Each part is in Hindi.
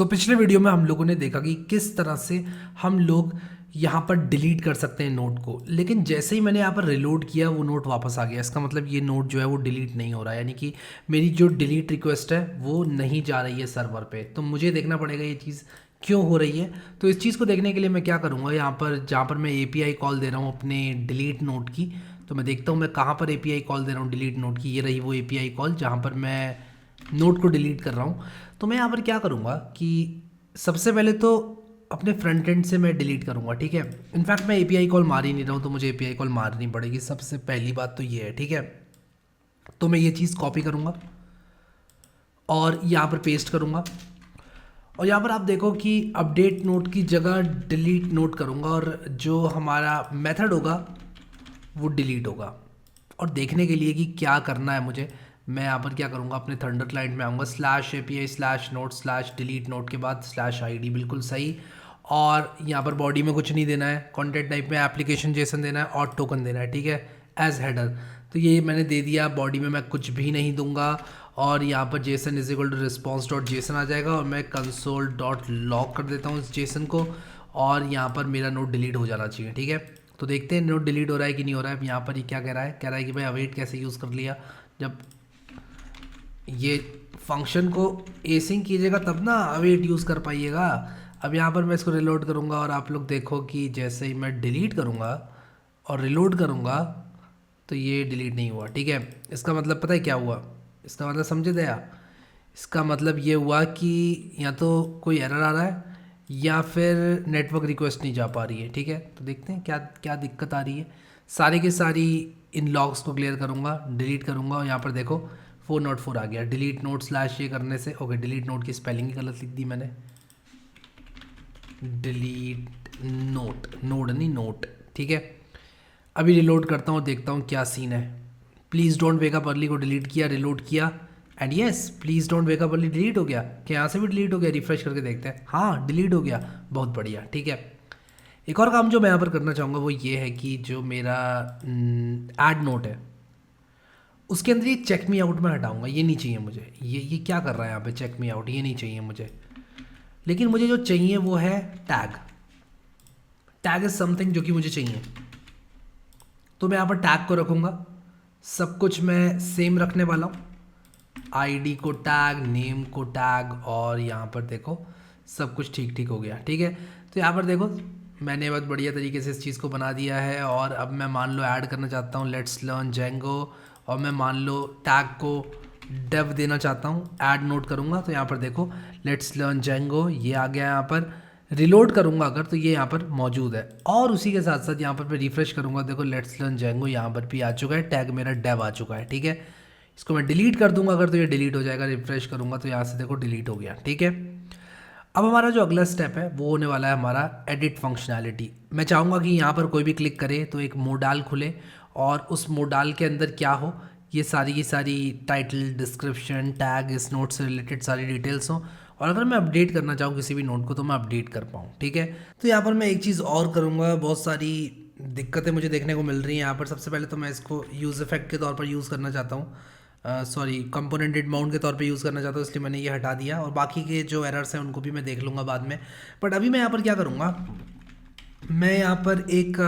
पिछले वीडियो में हम लोगों ने देखा कि किस तरह से हम लोग यहाँ पर डिलीट कर सकते हैं नोट को। लेकिन जैसे ही मैंने यहाँ पर रिलोड किया वो नोट वापस आ गया। इसका मतलब ये नोट जो है वो डिलीट नहीं हो रहा है, यानी कि मेरी जो डिलीट रिक्वेस्ट है वो नहीं जा रही है सर्वर पे। तो मुझे देखना पड़ेगा ये चीज़ क्यों हो रही है। तो इस चीज़ को देखने के लिए मैं क्या करूँगा, यहाँ पर जहाँ पर मैं API कॉल दे रहा हूँ अपने डिलीट नोट की, तो मैं देखता हूँ मैं कहाँ पर API कॉल दे रहा हूँ डिलीट नोट की। ये रही वो API कॉल जहाँ पर मैं नोट को डिलीट कर रहा हूँ। तो मैं यहाँ पर क्या करूँगा कि सबसे पहले तो अपने फ्रंट एंड से मैं डिलीट करूँगा, ठीक है। इनफैक्ट मैं API कॉल मार ही नहीं रहा हूँ, तो मुझे API कॉल मारनी पड़ेगी। सबसे पहली बात तो ये है, ठीक है। तो मैं ये चीज़ कॉपी करूँगा और यहाँ पर पेस्ट करूँगा, और यहाँ पर आप देखो कि अपडेट नोट की जगह डिलीट नोट करूँगा, और जो हमारा मेथड होगा वो डिलीट होगा। और देखने के लिए कि क्या करना है मुझे, मैं यहाँ पर क्या करूँगा, अपने थंडर क्लाइंट में आऊँगा, /API/note/delete नोट के बाद /ID, बिल्कुल सही। और यहाँ पर बॉडी में कुछ नहीं देना है, कंटेंट टाइप में एप्लीकेशन जेसन देना है और टोकन देना है, ठीक है, एज हेडर। तो ये मैंने दे दिया। बॉडी में मैं कुछ भी नहीं दूंगा, और यहाँ पर JSON is equal to response dot JSON आ जाएगा, और मैं कंसोल डॉट लॉग कर देता हूँ इस जेसन को, और यहाँ पर मेरा नोट डिलीट हो जाना चाहिए, ठीक है। तो देखते हैं नोट डिलीट हो रहा है कि नहीं हो रहा है। यहाँ पर ये क्या कह रहा है कि भाई अवेट कैसे यूज़ कर लिया। जब ये फंक्शन को एसिंग कीजिएगा तब ना अवेट यूज़ कर पाइएगा। अब यहाँ पर मैं इसको रिलोड करूँगा, और आप लोग देखो कि जैसे ही मैं डिलीट करूँगा और रिलोड करूँगा तो ये डिलीट नहीं हुआ, ठीक है। इसका मतलब पता है क्या हुआ, इसका मतलब समझे दया। इसका मतलब ये हुआ कि या तो कोई एरर आ रहा है या फिर नेटवर्क रिक्वेस्ट नहीं जा पा रही है, ठीक है। तो देखते हैं क्या क्या दिक्कत आ रही है। सारी की सारी इन लॉग्स को क्लियर करूँगा, डिलीट करूँगा, और यहाँ पर देखो 404 आ गया। डिलीट नोट स्लैश ये करने से, ओके, डिलीट नोट की स्पेलिंग ही गलत लिख दी मैंने, डिलीट नोट, नोड नहीं नोट, ठीक है। अभी रिलोड करता हूँ, देखता हूँ क्या सीन है। Please don't wake up early को डिलीट किया, रिलोड किया, and yes please don't wake up early delete हो गया। क्या यहाँ से भी डिलीट हो गया? रिफ्रेश करके देखते हैं। हाँ, डिलीट हो गया, बहुत बढ़िया, ठीक है। एक और काम जो मैं यहाँ पर करना चाहूँगा वो ये है कि जो मेरा ऐड नोट है उसके अंदर ये चेक मी आउट में हटाऊंगा। ये नहीं चाहिए मुझे। ये क्या कर रहा है यहाँ पे, चेक मी आउट, ये नहीं चाहिए मुझे। लेकिन मुझे जो चाहिए वो है टैग। टैग इज समथिंग जो कि मुझे चाहिए, तो मैं यहाँ पर टैग को रखूँगा। सब कुछ मैं सेम रखने वाला हूँ, आईडी को टैग, नेम को टैग, और यहाँ पर देखो सब कुछ ठीक ठीक हो गया, ठीक है। तो यहाँ पर देखो मैंने बहुत बढ़िया तरीके से इस चीज़ को बना दिया है। और अब मैं मान लो ऐड करना चाहता हूँ लेट्स लर्न जेंगो, और मैं मान लो टैग को डेव देना चाहता हूँ, ऐड नोट करूँगा तो यहाँ पर देखो लेट्स लर्न जेंगो ये आ गया। यहाँ पर रिलोड करूँगा अगर तो ये यहाँ पर मौजूद है, और उसी के साथ साथ यहाँ पर मैं रिफ्रेश करूँगा, देखो लेट्स लर्न जेंगो यहाँ पर भी आ चुका है, टैग मेरा डेव आ चुका है, ठीक है। इसको मैं डिलीट कर दूंगा अगर तो ये डिलीट हो जाएगा। रिफ्रेश करूँगा तो यहाँ से देखो डिलीट हो गया, ठीक है। अब हमारा जो अगला स्टेप है वो होने वाला है हमारा एडिट फंक्शनैलिटी। मैं चाहूँगा कि यहाँ पर कोई भी क्लिक करे तो एक मोडाल खुले, और उस मोडाल के अंदर क्या हो, ये सारी की सारी टाइटल, डिस्क्रिप्शन, टैग, इस नोट से रिलेटेड सारी डिटेल्स हों, और अगर मैं अपडेट करना चाहूँ किसी भी नोट को तो मैं अपडेट कर पाऊँ, ठीक है। तो यहाँ पर मैं एक चीज़ और करूँगा, बहुत सारी दिक्कतें मुझे देखने को मिल रही हैं यहाँ पर। सबसे पहले तो मैं इसको यूज़ इफेक्ट के तौर पर यूज़ करना चाहता हूँ, सॉरी कंपोनेंटेड माउंट के तौर पे यूज़ करना चाहता हूँ, इसलिए मैंने ये हटा दिया। और बाकी के जो एरर्स हैं उनको भी मैं देख लूँगा बाद में। बट अभी मैं यहाँ पर क्या करूँगा, मैं यहाँ पर एक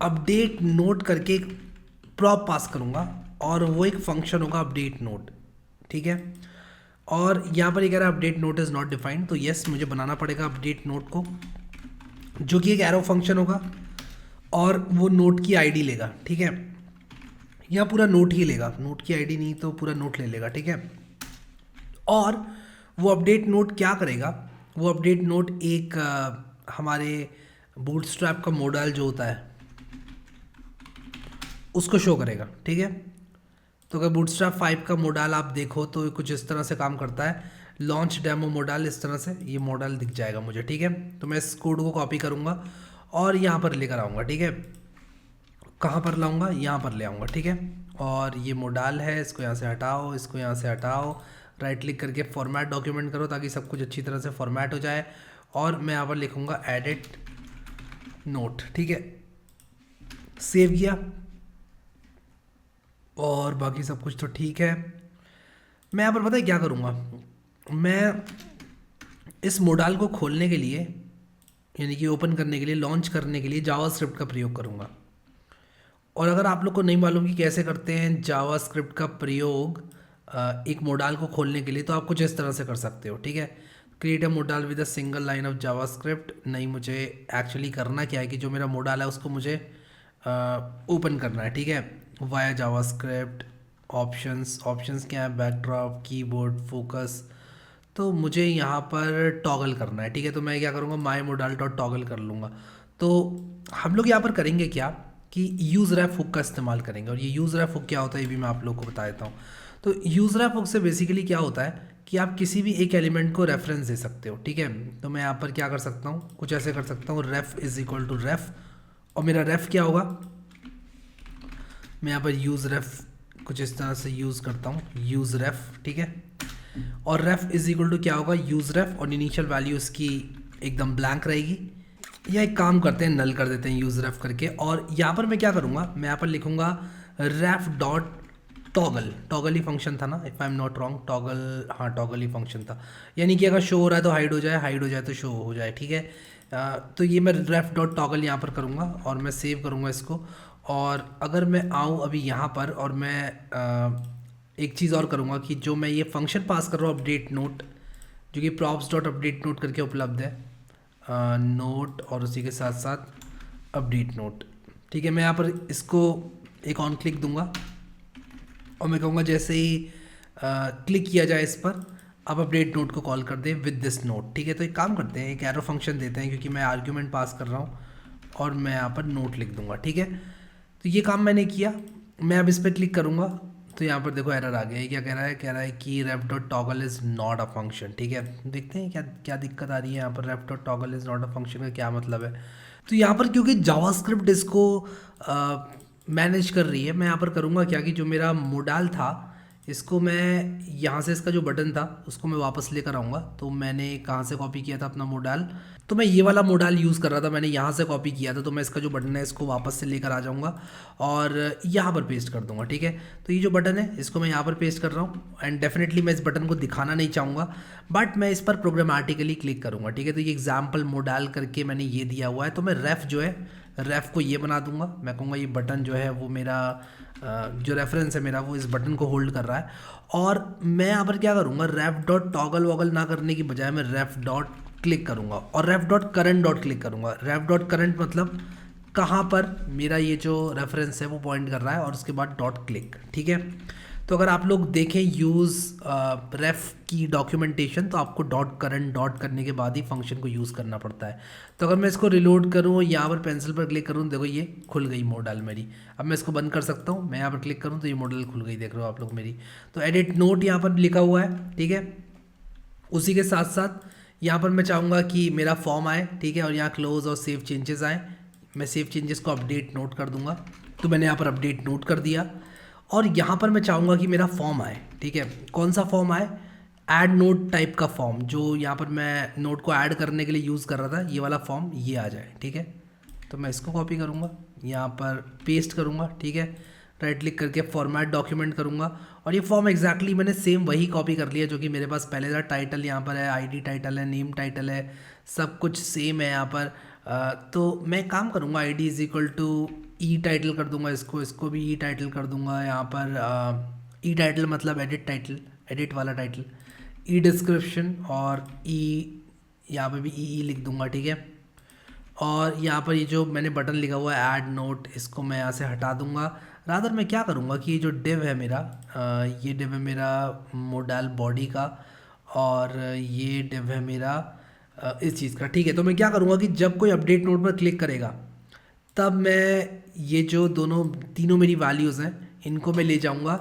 अपडेट नोट करके एक प्रॉप पास करूँगा, और वो एक फंक्शन होगा अपडेट नोट, ठीक है। और यहाँ पर ये कह रहा है update note is not defined, तो यस मुझे बनाना पड़ेगा अपडेट नोट को, जो कि एक एरो फंक्शन होगा, और वो नोट की आईडी लेगा, ठीक है। यहाँ पूरा नोट ही लेगा, नोट की आईडी नहीं तो पूरा नोट ले लेगा, ठीक है। और वो अपडेट नोट क्या करेगा, वो अपडेट नोट एक हमारे बूटस्ट्रैप का मॉडल जो होता है उसको शो करेगा, ठीक है। तो अगर बूटस्ट्रैप 5 का मॉडल आप देखो तो कुछ इस तरह से काम करता है, लॉन्च डेमो मॉडल, इस तरह से ये मॉडल दिख जाएगा मुझे, ठीक है। तो मैं इस कोड को कॉपी करूँगा और यहाँ पर लेकर आऊँगा, ठीक है। कहाँ पर लाऊंगा, यहाँ पर ले आऊँगा, ठीक है। और ये मोडाल है, इसको यहाँ से हटाओ, इसको यहाँ से हटाओ, राइट क्लिक करके फॉर्मेट डॉक्यूमेंट करो ताकि सब कुछ अच्छी तरह से फॉर्मेट हो जाए। और मैं यहाँ पर लिखूँगा एडिट नोट, ठीक है, सेव किया, और बाकी सब कुछ तो ठीक है। मैं यहाँ पर पता है क्या करूँगा, मैं इस मोडाल को खोलने के लिए, यानी कि ओपन करने के लिए, लॉन्च करने के लिए जावास्क्रिप्ट का प्रयोग करूँगा। और अगर आप लोग को नहीं मालूम कि कैसे करते हैं जावास्क्रिप्ट का प्रयोग एक मोडाल को खोलने के लिए, तो आप कुछ इस तरह से कर सकते हो, ठीक है। Create a modal with a single line of JavaScript. नहीं, मुझे एक्चुअली करना क्या है कि जो मेरा मोडाल है उसको मुझे ओपन करना है, ठीक है, वाया जावास्क्रिप्ट। ऑप्शंस क्या है, बैकड्रॉप, कीबोर्ड, फोकस। तो मुझे यहाँ पर टॉगल करना है, ठीक है। तो मैं क्या करूँगा, माई मोडाल डॉट टॉगल कर लूँगा। तो हम लोग यहाँ पर करेंगे क्या कि यूज़ रैप हुक का इस्तेमाल करेंगे। और ये यूज़ रैप हुक क्या होता है ये भी मैं आप लोग को बता देता हूँ। तो यूज़ रैप हुक से बेसिकली क्या होता है कि आप किसी भी एक एलिमेंट को रेफरेंस दे सकते हो, ठीक है। तो मैं यहाँ पर क्या कर सकता हूँ, कुछ ऐसे कर सकता हूँ, रेफ इज इक्वल टू रेफ। और मेरा रेफ क्या होगा, मैं यहाँ पर यूज़ रेफ कुछ इस तरह से यूज़ करता हूँ, यूज़ रेफ, ठीक है। और रेफ इज इक्वल टू क्या होगा, यूज़ रेफ, और इनिशियल वैल्यू इसकी एकदम ब्लैंक रहेगी। या एक काम करते हैं, नल कर देते हैं यूज़ रेफ करके। और यहाँ पर मैं क्या करूँगा, मैं यहाँ पर लिखूँगा रेफ डॉट टॉगल। टॉगल ही फंक्शन था ना, if I am not wrong, toggle, हाँ टॉगल ही फंक्शन था। यानी कि अगर शो हो रहा है तो हाइड हो जाए, हाइड हो जाए तो शो हो जाए, ठीक है। तो ये मैं रेफ डॉट टॉगल यहाँ पर करूँगा और मैं सेव करूँगा इसको। और अगर मैं आऊँ अभी यहाँ पर और मैं एक चीज़ और करूँगा कि जो मैं ये फंक्शन पास कर रहा हूँ अपडेट नोट, जो कि प्रॉप्स डॉट अपडेट नोट करके उपलब्ध है, नोट और उसी के साथ साथ अपडेट नोट, ठीक है। मैं यहाँ पर इसको एक ऑन क्लिक दूंगा और मैं कहूँगा जैसे ही क्लिक किया जाए इस पर, अब अपडेट नोट को कॉल कर दें विद दिस नोट, ठीक है। तो एक काम करते हैं, एक एरो फंक्शन देते हैं क्योंकि मैं आर्ग्यूमेंट पास कर रहा हूँ और मैं यहाँ पर नोट लिख दूंगा, ठीक है। तो ये काम मैंने किया, मैं अब इस पर क्लिक करूँगा तो यहाँ पर देखो एरर आ गया। ये क्या कह रहा है, कह रहा है कि ref dot toggle is not a function, ठीक है। देखते हैं क्या क्या दिक्कत आ रही है यहाँ पर। Ref dot toggle is not a function का क्या मतलब है। तो यहाँ पर क्योंकि जावास्क्रिप्ट इसको मैनेज कर रही है, मैं यहाँ पर करूँगा क्या कि जो मेरा मोडाल था इसको मैं यहाँ से, इसका जो बटन था उसको मैं वापस लेकर आऊँगा। तो मैंने कहाँ से कॉपी किया था अपना मोडाल, तो मैं ये वाला मोडाल यूज़ कर रहा था, मैंने यहाँ से कॉपी किया था। तो मैं इसका जो बटन है इसको वापस से लेकर आ जाऊँगा और यहाँ पर पेस्ट कर दूँगा, ठीक है। तो ये जो बटन है इसको मैं यहाँ पर पेस्ट कर रहा हूँ एंड डेफिनेटली मैं इस बटन को दिखाना नहीं चाहूँगा, बट मैं इस पर प्रोग्रामेटिकली क्लिक करूँगा, ठीक है। तो ये एग्जाम्पल मोडाल करके मैंने ये दिया हुआ है। तो मैं रेफ जो है, रेफ को ये बना दूंगा। मैं कहूँगा ये बटन जो है वो मेरा जो रेफरेंस है मेरा वो इस बटन को होल्ड कर रहा है। और मैं यहाँ पर क्या करूँगा, रेफ डॉट टॉगल वॉगल ना करने की बजाय मैं रेफ डॉट क्लिक करूँगा और रेफ डॉट करंट डॉट क्लिक करूँगा। रेफ डॉट करंट मतलब कहाँ पर मेरा ये जो रेफरेंस है वो पॉइंट कर रहा है, और उसके बाद डॉट क्लिक, ठीक है। तो अगर आप लोग देखें यूज़ रेफ की डॉक्यूमेंटेशन, तो आपको डॉट करंट डॉट करने के बाद ही फंक्शन को यूज़ करना पड़ता है। तो अगर मैं इसको रिलोड करूँ, यहाँ पर पेंसिल पर क्लिक करूँ, देखो ये खुल गई मोडल मेरी। अब मैं इसको बंद कर सकता हूँ, मैं यहाँ पर क्लिक करूँ तो ये मोडल खुल गई, देख रहे हो आप लोग मेरी। तो एडिट नोट यहाँ पर लिखा हुआ है, ठीक है। उसी के साथ साथ यहाँ पर मैं चाहूँगा कि मेरा फॉर्म आए, ठीक है, और यहाँ क्लोज और सेव चेंजेस आए। मैं सेव चेंजेस को अपडेट नोट कर दूंगा, तो मैंने यहाँ पर अपडेट नोट कर दिया। और यहाँ पर मैं चाहूँगा कि मेरा फॉर्म आए, ठीक है। कौन सा फॉर्म आए, ऐड नोट टाइप का फॉर्म, जो यहाँ पर मैं नोट को ऐड करने के लिए यूज़ कर रहा था, ये वाला फॉर्म ये आ जाए, ठीक है। तो मैं इसको कॉपी करूँगा, यहाँ पर पेस्ट करूँगा, ठीक है। राइट क्लिक करके फॉर्मेट डॉक्यूमेंट करूँगा और ये फॉर्म एग्जैक्टली मैंने सेम वही कॉपी कर लिया जो कि मेरे पास पहले था। टाइटल यहाँ पर है, आईडी टाइटल है, नेम टाइटल है, सब कुछ सेम है यहाँ पर। तो मैं काम करूँगा, ID is equal to e title कर दूंगा, इसको भी ई टाइटल कर दूंगा। यहाँ पर ई टाइटल मतलब एडिट टाइटल, एडिट वाला टाइटल, ई डिस्क्रिप्शन और ई, यहाँ पर भी ई लिख दूंगा, ठीक है। और यहाँ पर ये जो मैंने बटन लिखा हुआ है ऐड नोट, इसको मैं यहाँ से हटा दूंगा। रादर मैं क्या करूँगा कि ये जो डिव है मेरा, ये डिव है मेरा मोडाल बॉडी का, और ये डिव है मेरा इस चीज़ का, ठीक है। तो मैं क्या करूँगा कि जब कोई अपडेट नोट पर क्लिक करेगा तब मैं ये जो तीनों मेरी वैल्यूज़ हैं इनको मैं ले जाऊँगा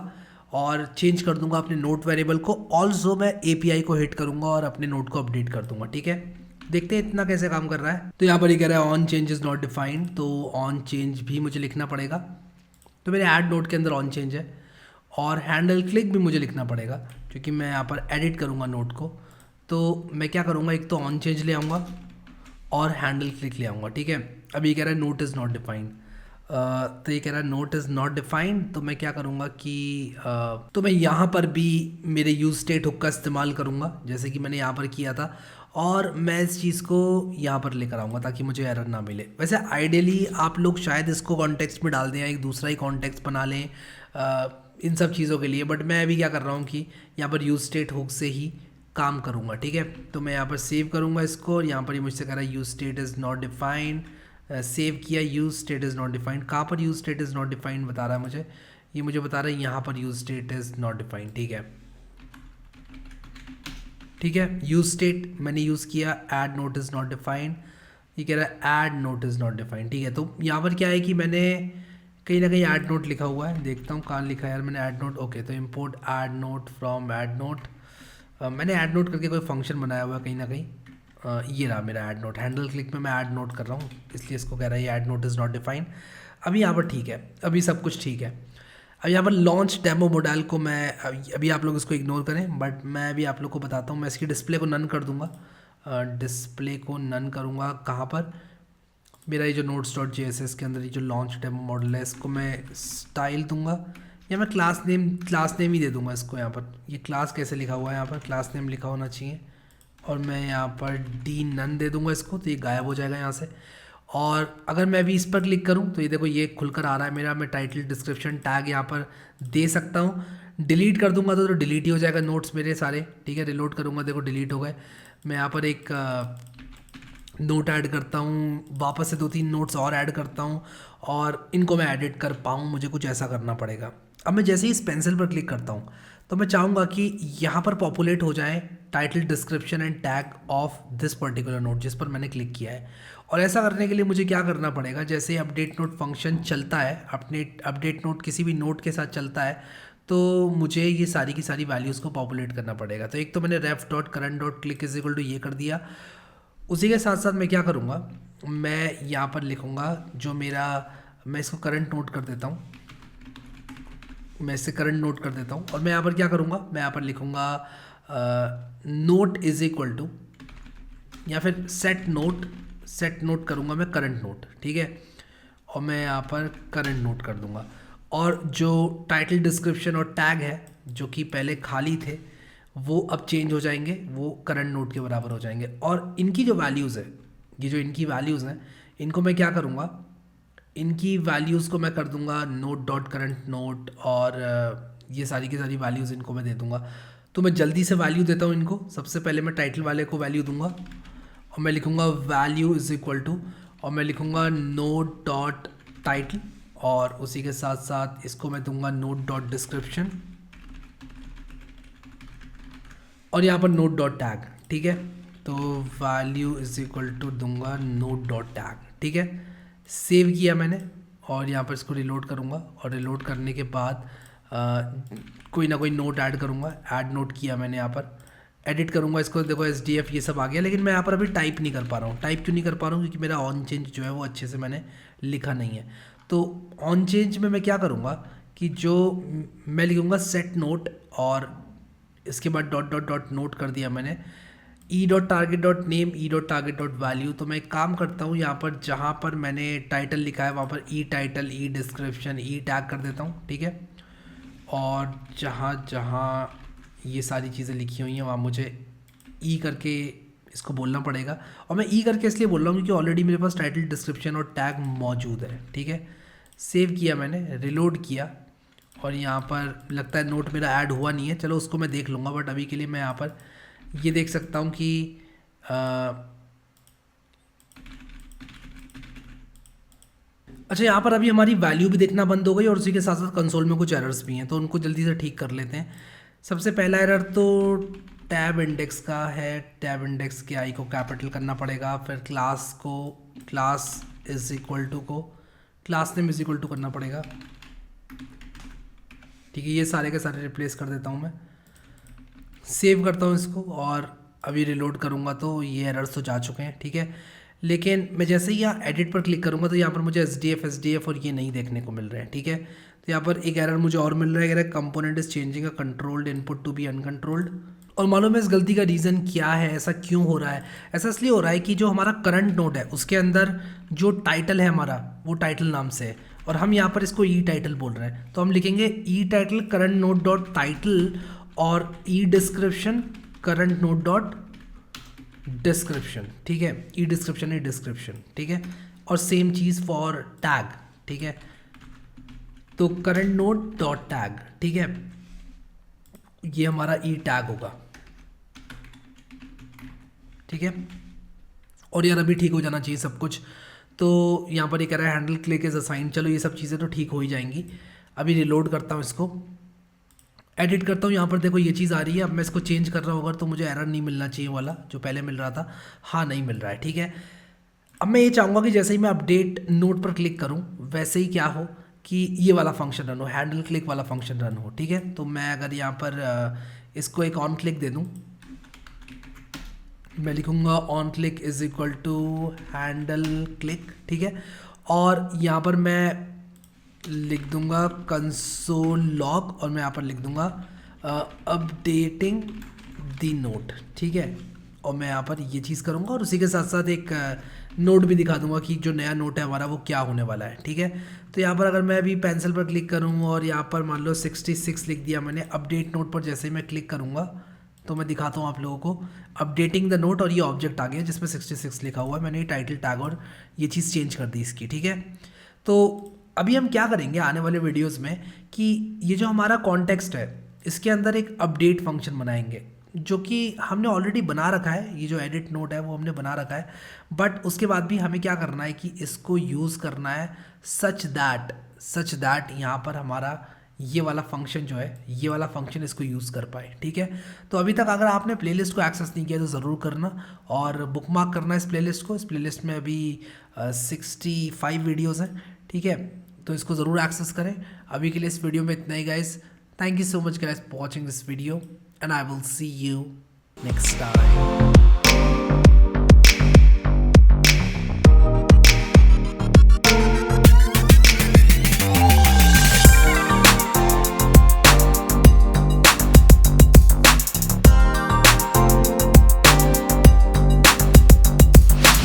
और चेंज कर दूंगा अपने नोट वेरिएबल को। ऑल्सो मैं एपीआई को हिट करूँगा और अपने नोट को अपडेट कर दूंगा, ठीक है। देखते हैं इतना कैसे काम कर रहा है। तो यहाँ पर ये कह रहा है on change is not defined, तो ऑन चेंज भी मुझे लिखना पड़ेगा। तो मेरे ऐड नोट के अंदर ऑन चेंज है, और हैंडल क्लिक भी मुझे लिखना पड़ेगा क्योंकि मैं यहाँ पर एडिट करूँगा नोट को। तो मैं क्या करूँगा, एक तो ऑन चेंज ले आऊँगा और हैंडल क्लिक ले आऊँगा, ठीक है। अब ये कह रहा है नोट इज़ नॉट डिफाइंड। तो ये कह रहा है नोट इज़ नॉट डिफाइंड, तो मैं क्या करूँगा कि तो मैं यहाँ पर भी मेरे यूज स्टेट हुक का इस्तेमाल करूँगा जैसे कि मैंने यहाँ पर किया था, और मैं इस चीज़ को यहाँ पर लेकर आऊँगा ताकि मुझे एरर ना मिले। वैसे आइडियली आप लोग शायद इसको कॉन्टेक्स्ट में डाल दें या एक दूसरा ही कॉन्टेक्स्ट बना लें इन सब चीज़ों के लिए, बट मैं अभी क्या कर रहा हूँ कि यहाँ पर यूज स्टेट हुक से ही काम करूँगा, ठीक है। तो मैं यहाँ पर सेव करूँगा इसको, और यहाँ पर ये मुझसे कह रहा है use state is not defined. Save किया, use state is not defined. कहाँ पर use state is not defined बता रहा है मुझे, ये मुझे बता रहा है यहाँ पर use state is not defined, ठीक है। ठीक है, यूज स्टेट मैंने यूज़ किया, add note is not defined, ये कह रहा है add note is not defined, ठीक है। तो यहाँ पर क्या है कि मैंने कहीं ना कहीं ऐड नोट लिखा हुआ है, देखता हूँ कहाँ लिखा है यार मैंने ऐड नोट। ओके, तो import add note from add note. मैंने ऐड नोट करके कोई फंक्शन बनाया हुआ है कहीं ना कहीं। ये रहा मेरा ऐड नोट, हैंडल क्लिक में मैं ऐड नोट कर रहा हूँ, इसलिए इसको कह रहा है add note is not defined. अभी यहाँ पर ठीक है, अभी सब कुछ ठीक है। अब यहाँ पर लॉन्च डेमो मॉडल को मैं अभी आप लोग इसको इग्नोर करें, बट मैं अभी आप लोग को बताता हूँ। मैं इसकी डिस्प्ले को नन कर दूँगा, डिस्प्ले को नन करूँगा कहाँ पर, मेरा ये जो notes.js के अंदर ये जो लॉन्च डेमो मॉडल है इसको मैं स्टाइल दूंगा, या मैं क्लास नेम ही दे दूंगा इसको। यहाँ पर ये क्लास कैसे लिखा हुआ है, यहाँ पर क्लास नेम लिखा होना चाहिए, और मैं यहाँ पर डी नन दे दूंगा इसको, तो ये गायब हो जाएगा यहाँ से। और अगर मैं अभी इस पर क्लिक करूँ तो ये देखो ये खुलकर आ रहा है मेरा, मैं टाइटल डिस्क्रिप्शन टैग यहाँ पर दे सकता हूँ। डिलीट कर दूंगा तो डिलीट ही हो जाएगा नोट्स मेरे सारे, ठीक है। रिलोड करूँगा, देखो डिलीट हो गए। मैं यहाँ पर एक नोट ऐड करता हूँ, वापस से 2-3 नोट्स और ऐड करता हूँ, और इनको मैं एडिट कर पाऊँ, मुझे कुछ ऐसा करना पड़ेगा। अब मैं जैसे ही इस पेंसिल पर क्लिक करता हूँ तो मैं चाहूँगा कि यहाँ पर पॉपुलेट हो जाए title description and tag of this particular note जिस पर मैंने क्लिक किया है। और ऐसा करने के लिए मुझे क्या करना पड़ेगा, जैसे अपडेट नोट फंक्शन चलता है, अपडेट नोट किसी भी नोट के साथ चलता है, तो मुझे ये सारी की सारी वैल्यूज़ को पॉपुलेट करना पड़ेगा। तो एक तो मैंने ref dot current dot click is equal to ये कर दिया। उसी के साथ साथ मैं क्या करूँगा, मैं यहाँ पर लिखूँगा जो मेरा, मैं इसको करंट नोट कर देता हूँ, मैं इससे करंट नोट कर देता हूँ, और मैं यहाँ पर क्या करूँगा, मैं यहाँ पर लिखूँगा नोट इज इक्वल टू, या फिर सेट नोट करूँगा मैं करंट नोट, ठीक है। और मैं यहाँ पर करंट नोट कर दूँगा, और जो टाइटल डिस्क्रिप्शन और टैग है जो कि पहले खाली थे वो अब चेंज हो जाएंगे, वो करंट नोट के बराबर हो जाएंगे। और इनकी जो वैल्यूज़ है, ये जो इनकी वैल्यूज़ हैं, इनको मैं क्या करूँगा, इनकी वैल्यूज़ को मैं कर दूँगा नोट डॉट करंट नोट, और ये सारी की सारी वैल्यूज़ इनको मैं दे दूँगा। तो मैं जल्दी से वैल्यू देता हूँ इनको। सबसे पहले मैं टाइटल वाले को वैल्यू दूँगा, और मैं लिखूँगा वैल्यू इज़ इक्वल टू, और मैं लिखूँगा नोट डॉट टाइटल, और उसी के साथ साथ इसको मैं दूँगा नोट डॉट डिस्क्रिप्शन, और यहाँ पर नोट डॉट टैग, ठीक है। तो वैल्यू इज इक्वल टू दूंगा नोट डॉट टैग, ठीक है। सेव किया मैंने, और यहाँ पर इसको रिलोड करूँगा, और रिलोड करने के बाद कोई ना कोई नोट ऐड करूँगा। ऐड नोट किया मैंने, यहाँ पर एडिट करूँगा इसको, देखो SDF ये सब आ गया, लेकिन मैं यहाँ पर अभी टाइप नहीं कर पा रहा हूँ। टाइप क्यों नहीं कर पा रहा हूँ, क्योंकि मेरा ऑन चेंज जो है वो अच्छे से मैंने लिखा नहीं है। तो ऑन चेंज में मैं क्या करूँगा कि जो मैं लिखूँगा सेट नोट, और इसके बाद डॉट डॉट डॉट नोट कर दिया मैंने, E dot target dot name, E dot target dot value. तो मैं एक काम करता हूँ, यहाँ पर जहाँ पर मैंने टाइटल लिखा है वहाँ पर ई टाइटल, ई डिस्क्रिप्शन, ई टैग कर देता हूँ, ठीक है। और जहाँ जहाँ ये सारी चीज़ें लिखी हुई हैं वहाँ मुझे ई करके इसको बोलना पड़ेगा। और मैं ई करके इसलिए बोल रहा हूँ क्योंकि ऑलरेडी मेरे पास टाइटल डिस्क्रिप्शन और टैग मौजूद है, ठीक है। सेव किया मैंने, रिलोड किया, और यहाँ पर लगता है नोट मेरा ऐड हुआ नहीं है, चलो उसको मैं देख लूँगा। बट अभी के लिए मैं यहाँ पर ये देख सकता हूँ कि अच्छा, यहाँ पर अभी हमारी वैल्यू भी देखना बंद हो गई, और उसी के साथ साथ कंसोल में कुछ एरर्स भी हैं, तो उनको जल्दी से ठीक कर लेते हैं। सबसे पहला एरर तो टैब इंडेक्स का है। टैब इंडेक्स के आई को कैपिटल करना पड़ेगा, फिर क्लास को क्लास इज इक्वल टू को class name is equal to करना पड़ेगा, ठीक है। ये सारे के सारे रिप्लेस कर देता हूँ मैं, सेव करता हूँ इसको, और अभी रिलोड करूँगा तो ये एरर्स तो जा चुके हैं, ठीक है। लेकिन मैं जैसे ही यहाँ एडिट पर क्लिक करूँगा तो यहाँ पर मुझे SDF और ये नहीं देखने को मिल रहे हैं, ठीक है। तो यहाँ पर एक एरर मुझे और मिल रहा है, component is changing a controlled input to be uncontrolled. और मालूम है इस गलती का रीज़न क्या है, ऐसा क्यों हो रहा है? ऐसा इसलिए हो रहा है कि जो हमारा करंट नोड है उसके अंदर जो टाइटल है हमारा, वो टाइटल नाम से है, और हम यहाँ पर इसको ई टाइटल बोल रहे हैं, तो हम लिखेंगे e title current note dot title और e description current note dot description, ठीक है, ई डिस्क्रिप्शन ई डिस्क्रिप्शन, ठीक है। और सेम चीज़ फॉर टैग, ठीक है, तो करंट नोट डॉट टैग, ठीक है, ये हमारा ई टैग होगा, ठीक है। और यार अभी ठीक हो जाना चाहिए सब कुछ। तो यहाँ पर ये कह रहा है हैंडल क्लिक इज असाइन, चलो ये सब चीज़ें तो ठीक हो ही जाएंगी। अभी रिलोड करता हूँ, इसको एडिट करता हूँ। यहाँ पर देखो ये चीज़ आ रही है। अब मैं इसको चेंज कर रहा हूँ अगर, तो मुझे एरर नहीं मिलना चाहिए वाला जो पहले मिल रहा था, हाँ नहीं मिल रहा है, ठीक है। अब मैं ये चाहूँगा कि जैसे ही मैं अपडेट नोट पर क्लिक करूँ वैसे ही क्या हो कि ये वाला फंक्शन रन हो, हैंडल क्लिक वाला फंक्शन रन हो, ठीक है। तो मैं अगर यहाँ पर इसको एक ऑन क्लिक दे दूँ, मैं लिखूँगा on click is equal to handle click, ठीक है। और यहाँ पर मैं लिख दूँगा कंसोल लॉग और मैं यहाँ पर लिख दूँगा अपडेटिंग दी नोट, ठीक है। और मैं यहाँ पर ये चीज़ करूँगा और उसी के साथ साथ एक नोट भी दिखा दूँगा कि जो नया नोट है हमारा वो क्या होने वाला है, ठीक है। तो यहाँ पर अगर मैं अभी पेंसिल पर क्लिक करूँ और यहाँ पर मान लो 66 लिख दिया मैंने, अपडेट नोट पर जैसे ही मैं क्लिक करूँगा तो मैं दिखाता हूँ आप लोगों को अपडेटिंग द नोट, और ये ऑब्जेक्ट आ गया जिसमें 66 लिखा हुआ है। मैंने ये टाइटल टैग और ये चीज़ चेंज कर दी इसकी, ठीक है। तो अभी हम क्या करेंगे आने वाले वीडियोस में कि ये जो हमारा कॉन्टेक्स्ट है इसके अंदर एक अपडेट फंक्शन बनाएंगे, जो कि हमने ऑलरेडी बना रखा है। ये जो एडिट नोट है वो हमने बना रखा है, बट उसके बाद भी हमें क्या करना है कि इसको यूज़ करना है सच दैट यहाँ पर हमारा ये वाला फंक्शन जो है, ये वाला फंक्शन इसको यूज़ कर पाए, ठीक है। तो अभी तक अगर आपने प्लेलिस्ट को एक्सेस नहीं किया तो ज़रूर करना और बुकमार्क करना इस प्लेलिस्ट को। इस प्लेलिस्ट में अभी 65 वीडियोज़ हैं, ठीक है, तो इसको ज़रूर एक्सेस करें। अभी के लिए इस वीडियो में इतना ही guys. Thank you so much guys for watching this video and I will see you next time.